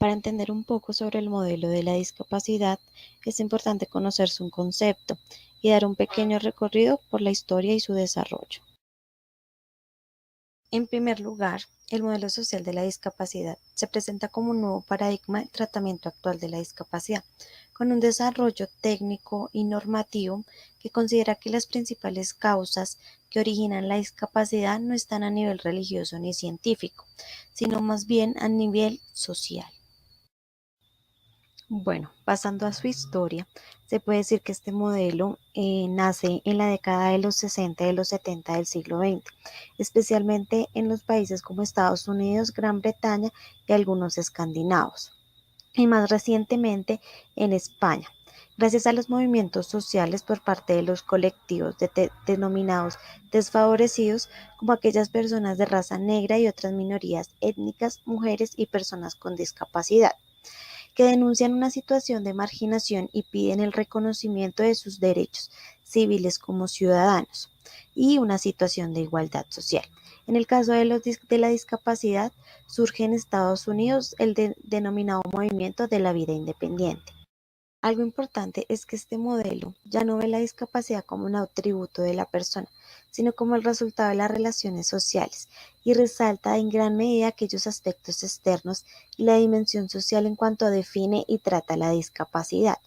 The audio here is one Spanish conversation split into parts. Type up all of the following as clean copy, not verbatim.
Para entender un poco sobre el modelo de la discapacidad, es importante conocer su concepto y dar un pequeño recorrido por la historia y su desarrollo. En primer lugar, el modelo social de la discapacidad se presenta como un nuevo paradigma de tratamiento actual de la discapacidad, con un desarrollo técnico y normativo que considera que las principales causas que originan la discapacidad no están a nivel religioso ni científico, sino más bien a nivel social. Bueno, pasando a su historia, se puede decir que este modelo nace en la década de los 60 y de los 70 del siglo XX, especialmente en los países como Estados Unidos, Gran Bretaña y algunos escandinavos, y más recientemente en España. Gracias a los movimientos sociales por parte de los colectivos denominados desfavorecidos, como aquellas personas de raza negra y otras minorías étnicas, mujeres y personas con discapacidad que denuncian una situación de marginación y piden el reconocimiento de sus derechos civiles como ciudadanos y una situación de igualdad social. En el caso de la discapacidad, surge en Estados Unidos el denominado movimiento de la vida independiente. Algo importante es que este modelo ya no ve la discapacidad como un atributo de la persona, sino como el resultado de las relaciones sociales, y resalta en gran medida aquellos aspectos externos y la dimensión social en cuanto define y trata la discapacidad.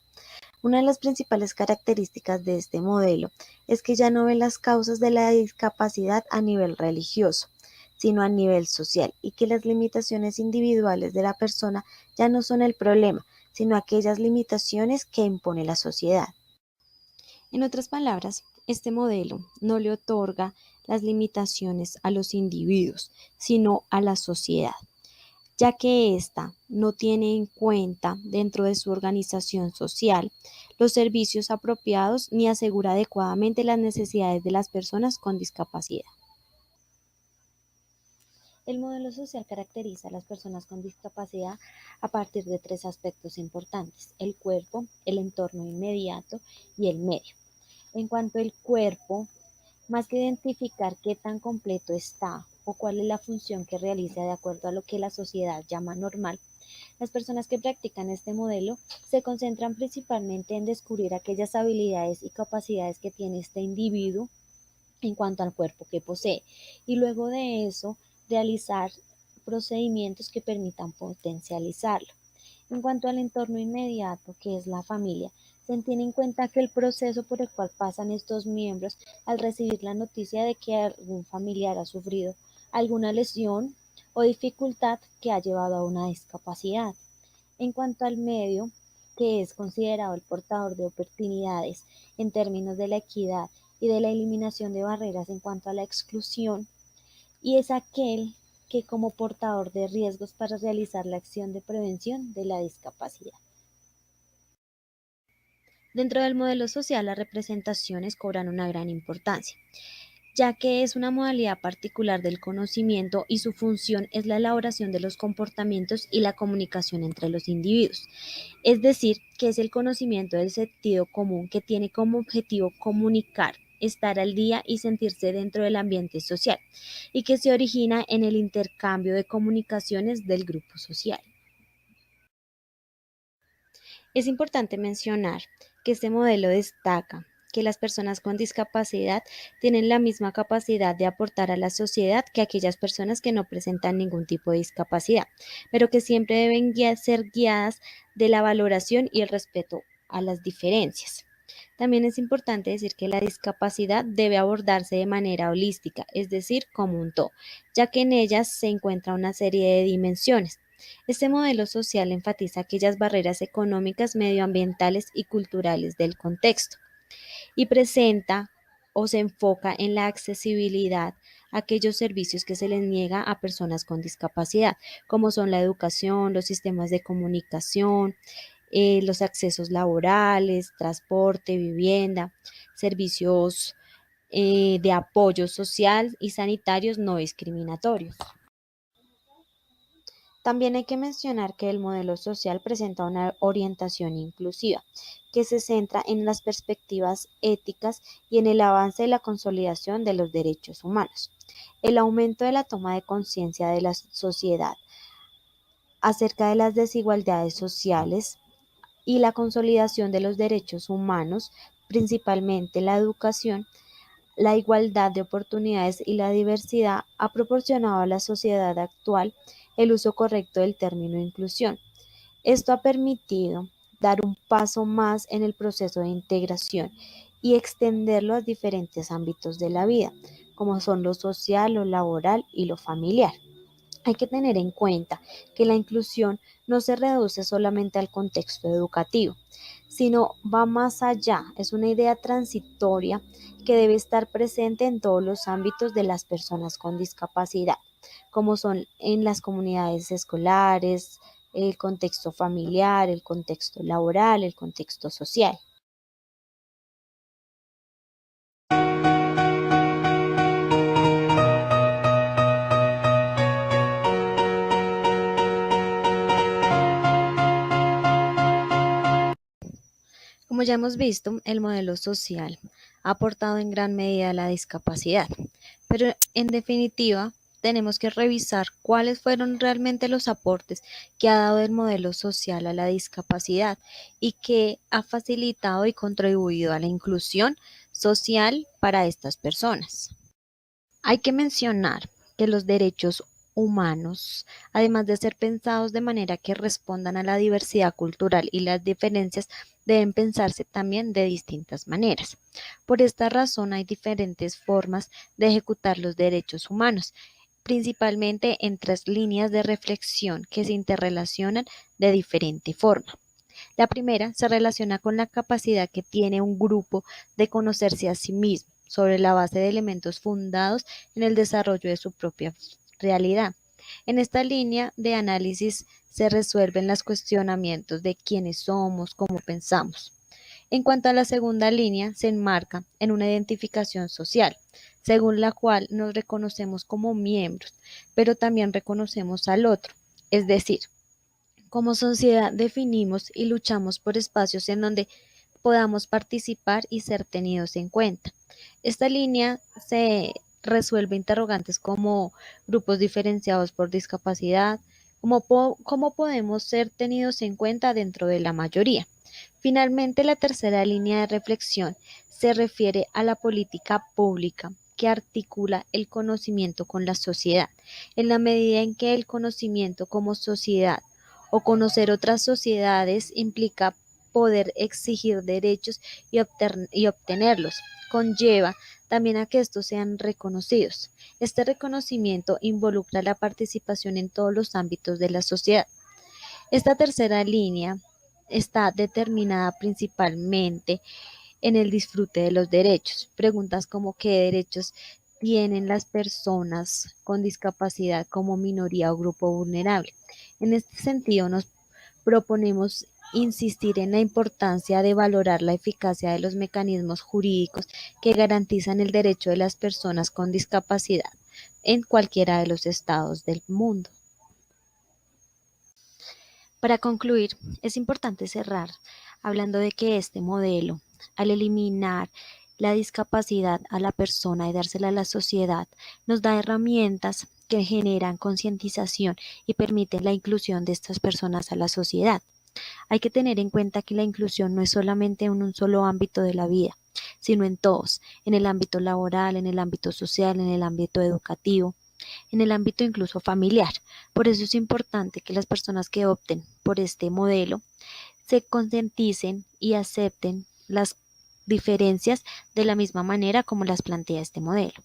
Una de las principales características de este modelo es que ya no ve las causas de la discapacidad a nivel religioso, sino a nivel social, y que las limitaciones individuales de la persona ya no son el problema, sino aquellas limitaciones que impone la sociedad. En otras palabras, este modelo no le otorga las limitaciones a los individuos, sino a la sociedad, ya que ésta no tiene en cuenta dentro de su organización social los servicios apropiados ni asegura adecuadamente las necesidades de las personas con discapacidad. El modelo social caracteriza a las personas con discapacidad a partir de tres aspectos importantes: el cuerpo, el entorno inmediato y el medio. En cuanto al cuerpo, más que identificar qué tan completo está o cuál es la función que realiza de acuerdo a lo que la sociedad llama normal, las personas que practican este modelo se concentran principalmente en descubrir aquellas habilidades y capacidades que tiene este individuo en cuanto al cuerpo que posee, y luego de eso realizar procedimientos que permitan potencializarlo. En cuanto al entorno inmediato, que es la familia, se tiene en cuenta que el proceso por el cual pasan estos miembros al recibir la noticia de que algún familiar ha sufrido alguna lesión o dificultad que ha llevado a una discapacidad. En cuanto al medio, que es considerado el portador de oportunidades en términos de la equidad y de la eliminación de barreras en cuanto a la exclusión, y es aquel que como portador de riesgos para realizar la acción de prevención de la discapacidad. Dentro del modelo social, las representaciones cobran una gran importancia, ya que es una modalidad particular del conocimiento y su función es la elaboración de los comportamientos y la comunicación entre los individuos. Es decir, que es el conocimiento del sentido común que tiene como objetivo comunicar, estar al día y sentirse dentro del ambiente social, y que se origina en el intercambio de comunicaciones del grupo social. Es importante mencionar que este modelo destaca que las personas con discapacidad tienen la misma capacidad de aportar a la sociedad que aquellas personas que no presentan ningún tipo de discapacidad, pero que siempre deben ser guiadas de la valoración y el respeto a las diferencias. También es importante decir que la discapacidad debe abordarse de manera holística, es decir, como un todo, ya que en ellas se encuentra una serie de dimensiones. Este modelo social enfatiza aquellas barreras económicas, medioambientales y culturales del contexto, y presenta o se enfoca en la accesibilidad a aquellos servicios que se les niega a personas con discapacidad, como son la educación, los sistemas de comunicación, los accesos laborales, transporte, vivienda, servicios de apoyo social y sanitarios no discriminatorios. También hay que mencionar que el modelo social presenta una orientación inclusiva, que se centra en las perspectivas éticas y en el avance de la consolidación de los derechos humanos. El aumento de la toma de conciencia de la sociedad acerca de las desigualdades sociales y la consolidación de los derechos humanos, principalmente la educación, la igualdad de oportunidades y la diversidad, ha proporcionado a la sociedad actual el uso correcto del término inclusión. Esto ha permitido dar un paso más en el proceso de integración y extenderlo a diferentes ámbitos de la vida, como son lo social, lo laboral y lo familiar. Hay que tener en cuenta que la inclusión no se reduce solamente al contexto educativo, sino va más allá, es una idea transitoria que debe estar presente en todos los ámbitos de las personas con discapacidad, como son en las comunidades escolares, el contexto familiar, el contexto laboral, el contexto social. Como ya hemos visto, el modelo social ha aportado en gran medida a la discapacidad, pero en definitiva tenemos que revisar cuáles fueron realmente los aportes que ha dado el modelo social a la discapacidad y que ha facilitado y contribuido a la inclusión social para estas personas. Hay que mencionar que los derechos humanos, además de ser pensados de manera que respondan a la diversidad cultural y las diferencias, deben pensarse también de distintas maneras. Por esta razón hay diferentes formas de ejecutar los derechos humanos, principalmente en tres líneas de reflexión que se interrelacionan de diferente forma. La primera se relaciona con la capacidad que tiene un grupo de conocerse a sí mismo sobre la base de elementos fundados en el desarrollo de su propia realidad. En esta línea de análisis se resuelven los cuestionamientos de quiénes somos, cómo pensamos. En cuanto a la segunda línea, se enmarca en una identificación social, según la cual nos reconocemos como miembros, pero también reconocemos al otro, es decir, como sociedad definimos y luchamos por espacios en donde podamos participar y ser tenidos en cuenta. Esta línea se resuelve interrogantes como grupos diferenciados por discapacidad, cómo podemos ser tenidos en cuenta dentro de la mayoría. Finalmente, la tercera línea de reflexión se refiere a la política pública que articula el conocimiento con la sociedad, en la medida en que el conocimiento como sociedad o conocer otras sociedades implica poder exigir derechos y obtenerlos. Conlleva también a que estos sean reconocidos. Este reconocimiento involucra la participación en todos los ámbitos de la sociedad. Esta tercera línea está determinada principalmente en el disfrute de los derechos. Preguntas como qué derechos tienen las personas con discapacidad como minoría o grupo vulnerable. En este sentido, nos proponemos insistir en la importancia de valorar la eficacia de los mecanismos jurídicos que garantizan el derecho de las personas con discapacidad en cualquiera de los estados del mundo. Para concluir, es importante cerrar hablando de que este modelo, al eliminar la discapacidad a la persona y dársela a la sociedad, nos da herramientas que generan concientización y permiten la inclusión de estas personas a la sociedad. Hay que tener en cuenta que la inclusión no es solamente en un solo ámbito de la vida, sino en todos, en el ámbito laboral, en el ámbito social, en el ámbito educativo, en el ámbito incluso familiar. Por eso es importante que las personas que opten por este modelo se concienticen y acepten las diferencias de la misma manera como las plantea este modelo.